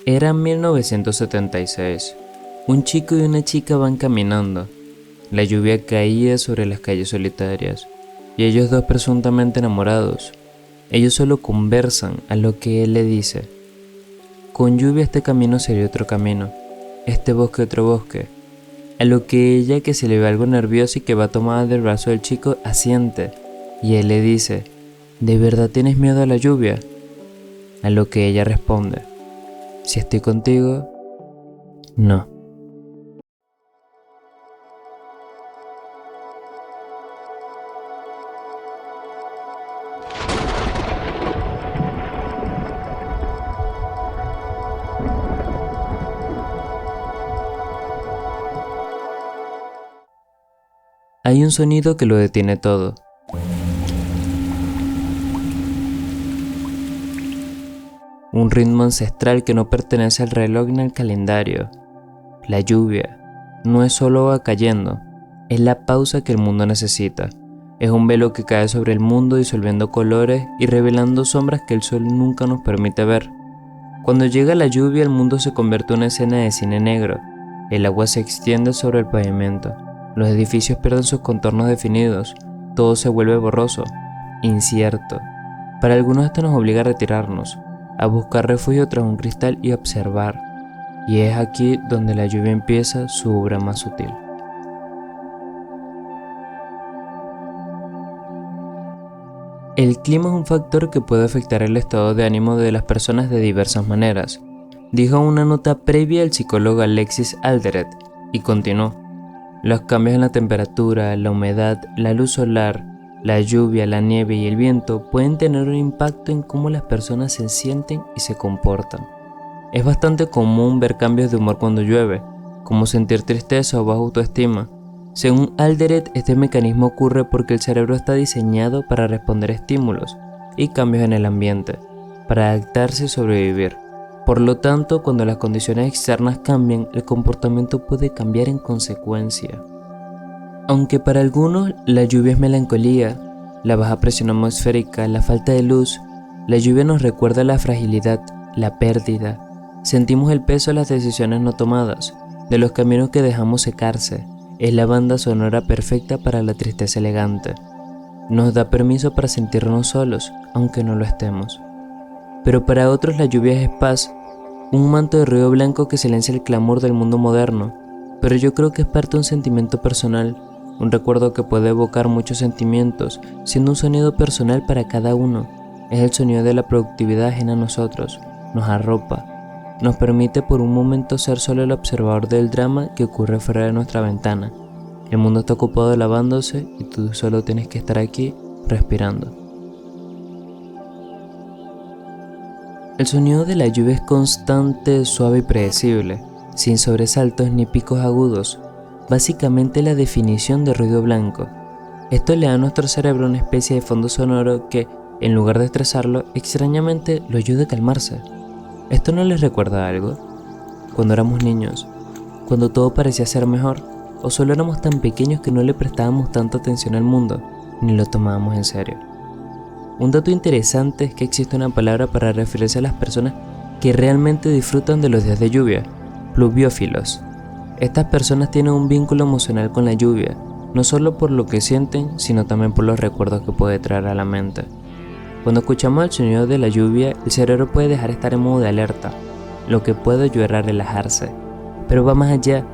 Era 1976. Un chico y una chica van caminando. La lluvia caía sobre las calles solitarias, y ellos dos presuntamente enamorados. Ellos solo conversan, a lo que él le dice: con lluvia este camino sería otro camino, este bosque otro bosque. A lo que ella, que se le ve algo nerviosa y que va tomada del brazo del chico, asiente, y él le dice: ¿de verdad tienes miedo a la lluvia? A lo que ella responde: si estoy contigo, no. Hay un sonido que lo detiene todo. Un ritmo ancestral que no pertenece al reloj ni al calendario. La lluvia no es solo agua cayendo, es la pausa que el mundo necesita. Es un velo que cae sobre el mundo disolviendo colores y revelando sombras que el sol nunca nos permite ver. Cuando llega la lluvia, el mundo se convierte en una escena de cine negro. El agua se extiende sobre el pavimento. Los edificios pierden sus contornos definidos. Todo se vuelve borroso, incierto. Para algunos esto nos obliga a retirarnos, a buscar refugio tras un cristal y observar. Y es aquí donde la lluvia empieza su obra más sutil. El clima es un factor que puede afectar el estado de ánimo de las personas de diversas maneras, dijo una nota previa el psicólogo Alexis Alderet, y continuó: los cambios en la temperatura, la humedad, la luz solar, la lluvia, la nieve y el viento pueden tener un impacto en cómo las personas se sienten y se comportan. Es bastante común ver cambios de humor cuando llueve, como sentir tristeza o baja autoestima. Según Alderet, este mecanismo ocurre porque el cerebro está diseñado para responder a estímulos y cambios en el ambiente, para adaptarse y sobrevivir. Por lo tanto, cuando las condiciones externas cambian, el comportamiento puede cambiar en consecuencia. Aunque para algunos la lluvia es melancolía, la baja presión atmosférica, la falta de luz, la lluvia nos recuerda la fragilidad, la pérdida. Sentimos el peso de las decisiones no tomadas, de los caminos que dejamos secarse. Es la banda sonora perfecta para la tristeza elegante. Nos da permiso para sentirnos solos, aunque no lo estemos. Pero para otros la lluvia es paz, un manto de ruido blanco que silencia el clamor del mundo moderno. Pero yo creo que es parte de un sentimiento personal, un recuerdo que puede evocar muchos sentimientos, siendo un sonido personal para cada uno. Es el sonido de la productividad ajena a nosotros, nos arropa, nos permite por un momento ser solo el observador del drama que ocurre fuera de nuestra ventana. El mundo está ocupado lavándose y tú solo tienes que estar aquí respirando. El sonido de la lluvia es constante, suave y predecible, sin sobresaltos ni picos agudos, básicamente la definición de ruido blanco. Esto le da a nuestro cerebro una especie de fondo sonoro que, en lugar de estresarlo, extrañamente lo ayuda a calmarse. ¿Esto no les recuerda algo? Cuando éramos niños, cuando todo parecía ser mejor, o solo éramos tan pequeños que no le prestábamos tanta atención al mundo, ni lo tomábamos en serio. Un dato interesante es que existe una palabra para referirse a las personas que realmente disfrutan de los días de lluvia: pluviófilos. Estas personas tienen un vínculo emocional con la lluvia, no solo por lo que sienten, sino también por los recuerdos que puede traer a la mente. Cuando escuchamos el sonido de la lluvia, el cerebro puede dejar de estar en modo de alerta, lo que puede ayudar a relajarse. Pero va más allá,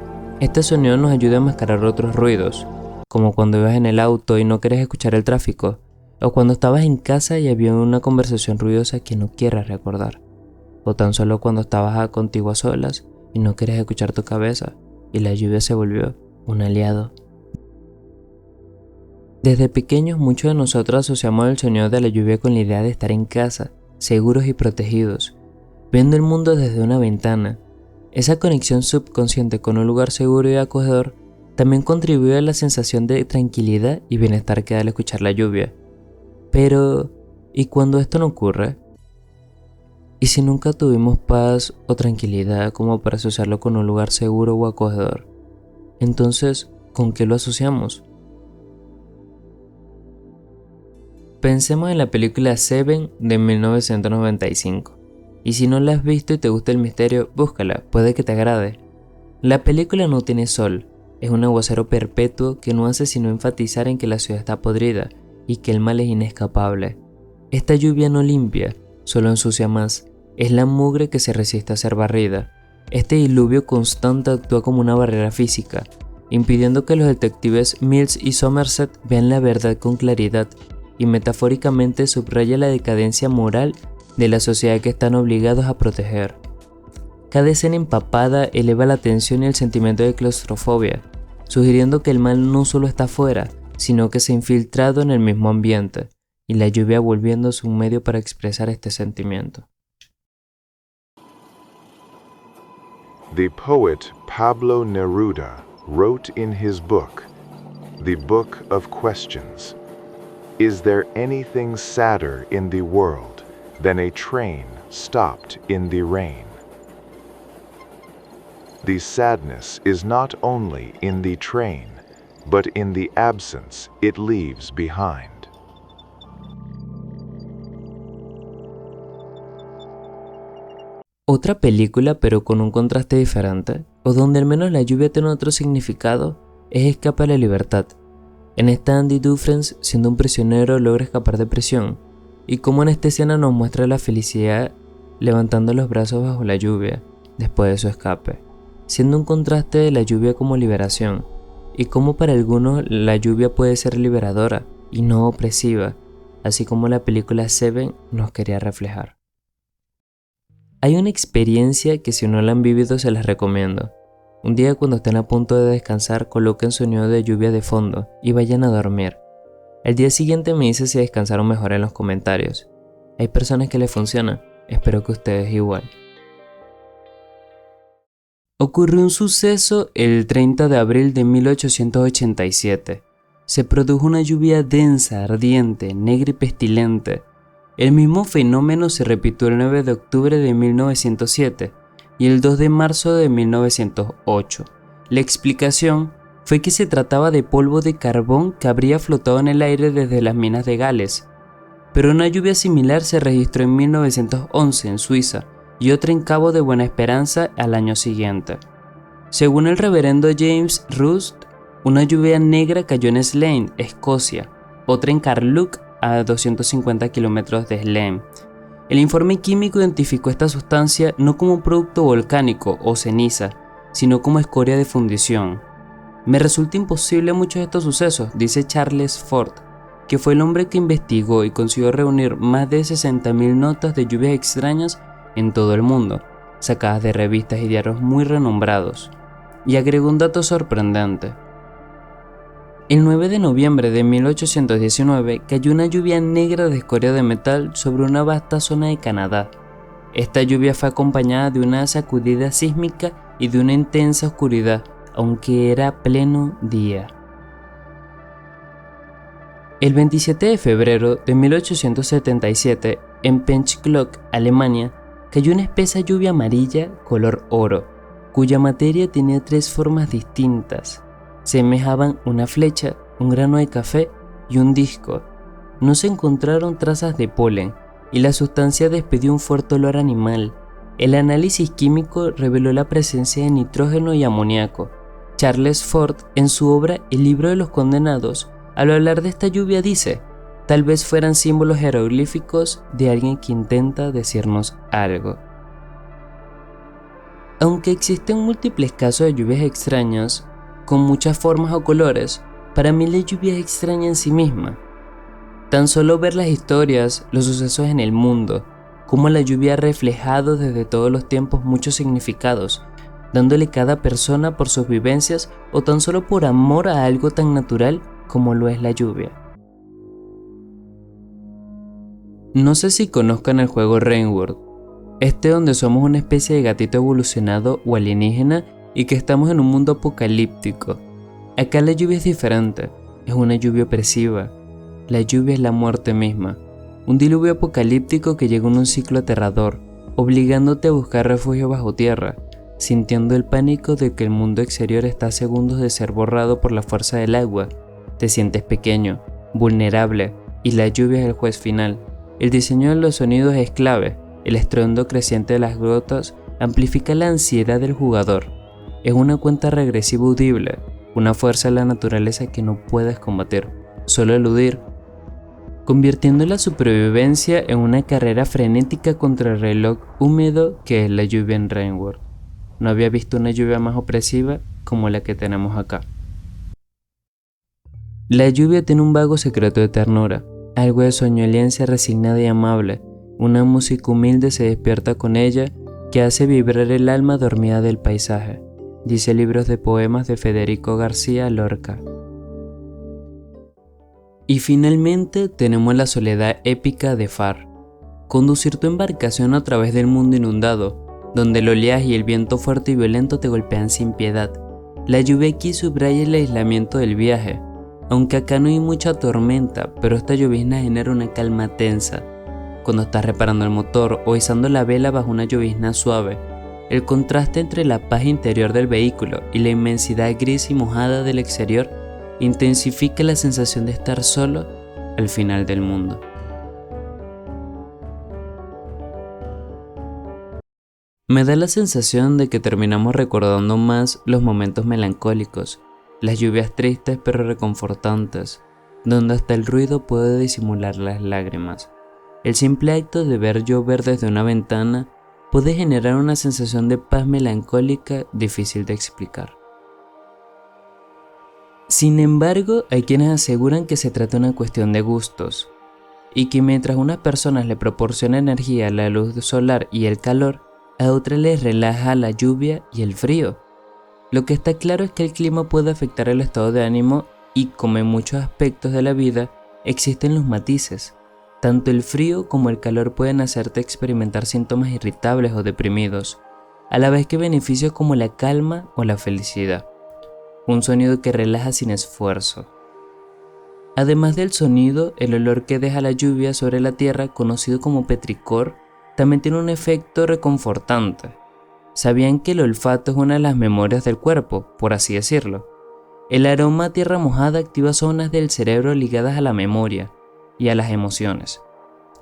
este sonido nos ayuda a mascarar otros ruidos, como cuando ibas en el auto y no quieres escuchar el tráfico, o cuando estabas en casa y había una conversación ruidosa que no quieras recordar, o tan solo cuando estabas contigo a solas y no quieres escuchar tu cabeza, y la lluvia se volvió un aliado. Desde pequeños muchos de nosotros asociamos el sonido de la lluvia con la idea de estar en casa, seguros y protegidos, viendo el mundo desde una ventana. Esa conexión subconsciente con un lugar seguro y acogedor también contribuye a la sensación de tranquilidad y bienestar que da al escuchar la lluvia. Pero, ¿y cuando esto no ocurre? ¿Y si nunca tuvimos paz o tranquilidad como para asociarlo con un lugar seguro o acogedor? Entonces, ¿con qué lo asociamos? Pensemos en la película Seven de 1995. Y si no la has visto y te gusta el misterio, búscala, puede que te agrade. La película no tiene sol, es un aguacero perpetuo que no hace sino enfatizar en que la ciudad está podrida y que el mal es inescapable. Esta lluvia no limpia, solo ensucia más, es la mugre que se resiste a ser barrida. Este diluvio constante actúa como una barrera física, impidiendo que los detectives Mills y Somerset vean la verdad con claridad y metafóricamente subraya la decadencia moral de la sociedad que están obligados a proteger. Cada escena empapada eleva la tensión y el sentimiento de claustrofobia, sugiriendo que el mal no solo está afuera, sino que se ha infiltrado en el mismo ambiente, y la lluvia volviéndose un medio para expresar este sentimiento. The poet Pablo Neruda wrote in his book, The Book of Questions, "Is there anything sadder in the world than a train stopped in the rain? The sadness is not only in the train, but in the absence it leaves behind." Otra película, pero con un contraste diferente, o donde al menos la lluvia tiene otro significado, es Escape a la Libertad. En esta Andy Dufresne, siendo un prisionero, logra escapar de prisión, y como en esta escena nos muestra la felicidad levantando los brazos bajo la lluvia, después de su escape, siendo un contraste de la lluvia como liberación, y como para algunos la lluvia puede ser liberadora y no opresiva, así como la película Seven nos quería reflejar. Hay una experiencia que si no la han vivido se las recomiendo. Un día cuando estén a punto de descansar coloquen sonido de lluvia de fondo y vayan a dormir. El día siguiente me dice si descansaron mejor en los comentarios. Hay personas que les funciona, espero que ustedes igual. Ocurrió un suceso el 30 de abril de 1887. Se produjo una lluvia densa, ardiente, negra y pestilente. El mismo fenómeno se repitió el 9 de octubre de 1907 y el 2 de marzo de 1908. La explicación fue que se trataba de polvo de carbón que habría flotado en el aire desde las minas de Gales. Pero una lluvia similar se registró en 1911 en Suiza y otra en Cabo de Buena Esperanza al año siguiente. Según el reverendo James Rust, una lluvia negra cayó en Slane, Escocia, otra en Carluke, a 250 kilómetros de Slane. El informe químico identificó esta sustancia no como un producto volcánico o ceniza, sino como escoria de fundición. Me resulta imposible muchos de estos sucesos, dice Charles Fort, que fue el hombre que investigó y consiguió reunir más de 60.000 notas de lluvias extrañas en todo el mundo, sacadas de revistas y diarios muy renombrados. Y agregó un dato sorprendente. El 9 de noviembre de 1819 cayó una lluvia negra de escoria de metal sobre una vasta zona de Canadá. Esta lluvia fue acompañada de una sacudida sísmica y de una intensa oscuridad, aunque era pleno día. El 27 de febrero de 1877, en Pechklock, Alemania, cayó una espesa lluvia amarilla color oro, cuya materia tenía tres formas distintas. Semejaban una flecha, un grano de café y un disco. No se encontraron trazas de polen y la sustancia despedió un fuerte olor animal. El análisis químico reveló la presencia de nitrógeno y amoníaco. Charles Fort, en su obra El libro de los condenados, al hablar de esta lluvia dice: tal vez fueran símbolos jeroglíficos de alguien que intenta decirnos algo. Aunque existen múltiples casos de lluvias extrañas, con muchas formas o colores, para mí la lluvia es extraña en sí misma. Tan solo ver las historias, los sucesos en el mundo, cómo la lluvia ha reflejado desde todos los tiempos muchos significados, dándole cada persona por sus vivencias o tan solo por amor a algo tan natural como lo es la lluvia. No sé si conozcan el juego Rainworld, donde somos una especie de gatito evolucionado o alienígena y que estamos en un mundo apocalíptico. Acá la lluvia es diferente, es una lluvia opresiva. La lluvia es la muerte misma, un diluvio apocalíptico que llega en un ciclo aterrador, obligándote a buscar refugio bajo tierra, sintiendo el pánico de que el mundo exterior está a segundos de ser borrado por la fuerza del agua. Te sientes pequeño, vulnerable, y la lluvia es el juez final. El diseño de los sonidos es clave, El estruendo creciente de las gotas amplifica la ansiedad del jugador. Es una cuenta regresiva audible, una fuerza de la naturaleza que no puedes combatir, solo eludir, convirtiendo la supervivencia en una carrera frenética contra el reloj húmedo que es la lluvia en Rainworld. No había visto una lluvia más opresiva como la que tenemos acá. La lluvia tiene un vago secreto de ternura, algo de soñolencia resignada y amable. Una música humilde se despierta con ella que hace vibrar el alma dormida del paisaje, dice libros de poemas de Federico García Lorca. Y finalmente tenemos la soledad épica de Far. Conducir tu embarcación a través del mundo inundado, donde el oleaje y el viento fuerte y violento te golpean sin piedad. La lluvia aquí subraya el aislamiento del viaje, aunque acá no hay mucha tormenta, pero esta llovizna genera una calma tensa. Cuando estás reparando el motor o izando la vela bajo una llovizna suave, el contraste entre la paz interior del vehículo y la inmensidad gris y mojada del exterior intensifica la sensación de estar solo al final del mundo. Me da la sensación de que terminamos recordando más los momentos melancólicos, las lluvias tristes pero reconfortantes, donde hasta el ruido puede disimular las lágrimas. El simple acto de ver llover desde una ventana puede generar una sensación de paz melancólica difícil de explicar. Sin embargo, hay quienes aseguran que se trata de una cuestión de gustos, y que mientras unas personas le proporciona energía la luz solar y el calor, a otras les relaja la lluvia y el frío. Lo que está claro es que el clima puede afectar el estado de ánimo y, como en muchos aspectos de la vida, existen los matices. Tanto el frío como el calor pueden hacerte experimentar síntomas irritables o deprimidos, a la vez que beneficios como la calma o la felicidad. Un sonido que relaja sin esfuerzo. Además del sonido, el olor que deja la lluvia sobre la tierra, conocido como petricor, también tiene un efecto reconfortante. ¿Sabían que el olfato es una de las memorias del cuerpo, por así decirlo? El aroma a tierra mojada activa zonas del cerebro ligadas a la memoria y a las emociones.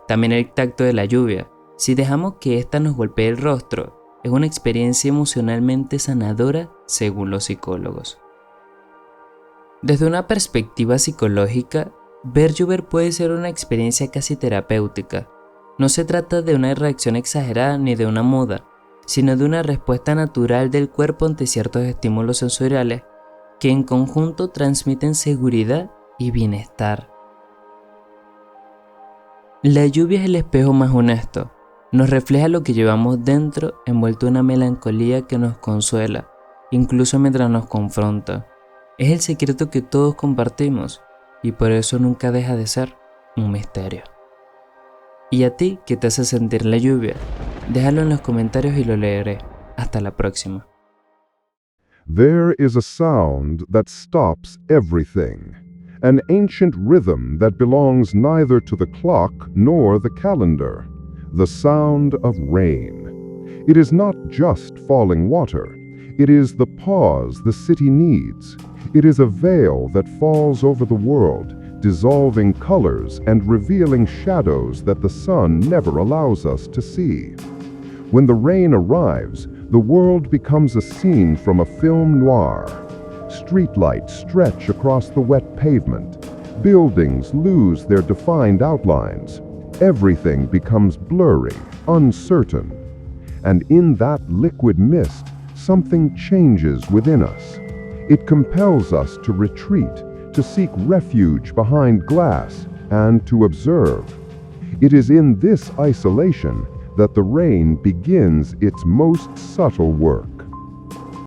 También el tacto de la lluvia, si dejamos que ésta nos golpee el rostro, es una experiencia emocionalmente sanadora según los psicólogos. Desde una perspectiva psicológica, ver llover puede ser una experiencia casi terapéutica. No se trata de una reacción exagerada ni de una moda, sino de una respuesta natural del cuerpo ante ciertos estímulos sensoriales que en conjunto transmiten seguridad y bienestar. La lluvia es el espejo más honesto, nos refleja lo que llevamos dentro envuelto en una melancolía que nos consuela, incluso mientras nos confronta. Es el secreto que todos compartimos y por eso nunca deja de ser un misterio. ¿Y a ti qué te hace sentir la lluvia? Déjalo en los comentarios y lo leeré. Hasta la próxima. There is a sound that stops everything, an ancient rhythm that belongs neither to the clock nor the calendar, the sound of rain. It is not just falling water, it is the pause the city needs. It is a veil that falls over the world, dissolving colors and revealing shadows that the sun never allows us to see. When the rain arrives, the world becomes a scene from a film noir. Streetlights stretch across the wet pavement. Buildings lose their defined outlines. Everything becomes blurry, uncertain. And in that liquid mist, something changes within us. It compels us to retreat, to seek refuge behind glass, and to observe. It is in this isolation that the rain begins its most subtle work.